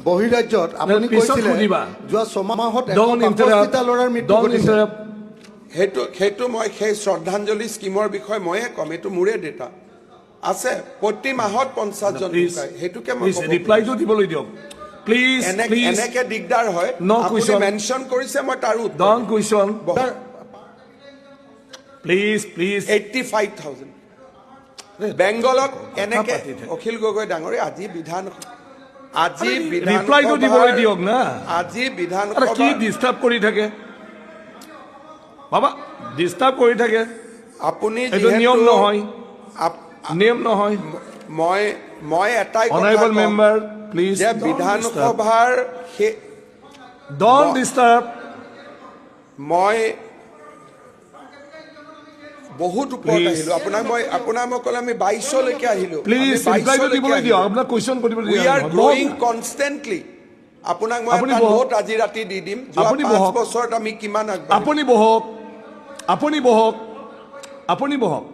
বহিৰাজ্যত আপুনি কৈছিলে যোৱা 6 মাহত 165টা ল'ৰাৰ মৃত্যু ঘটিছে। সেইটো মই সেই শ্ৰদ্ধাঞ্জলি স্কিমৰ বিষয়ে ময়ে ক'ম, এইটো মোৰে ডেটা আছে। প্ৰতি মাহত 50 জন ঢুকায়, সেইটোকে মই ৰিপ্লাইটো দিবলৈ দিয়ক প্লিজ। এনেকে দিগদাৰ হয়। আপুনি মেনশ্যন কৰিছে, মই তাৰ উত্তৰ ডন কুৱেশ্যন প্লিজ 85,000 বেংগলত এনেকে। অখিল গগৈ ডাঙৰে আজি ৰিপ্লাইটো দিবলৈ দিয়ক না। আজি বিধানসভা কি ডিষ্টাৰ্ব কৰি থাকে বাবা, ডিষ্টাৰ্ব কৰি থাকে। আপুনি নিয়ম নহয়, নিয়ম নহয়। মই এটাই অনাৰেবল মেম্বাৰ প্লিজ, যে বিধানসভাৰ ডন ডিষ্টাৰ্ব। মই বহুত ওপৰত আহিলো। আপোনাক মই ক'লে আমি 22লৈকে আহিলো। প্লিজ ৰিপ্লাইটো দিবলৈ দিয়ক, আপোনাক কুৱেশ্যন কৰিবলৈ দিয়ক। We are growing constantly. আপোনাক মই এটা নোট আজি ৰাতি দি দিম, যোৱা 5 বছৰত আমি কিমান আগবাঢ়িছো। আপুনি বহক, আপুনি বহক, আপুনি বহক।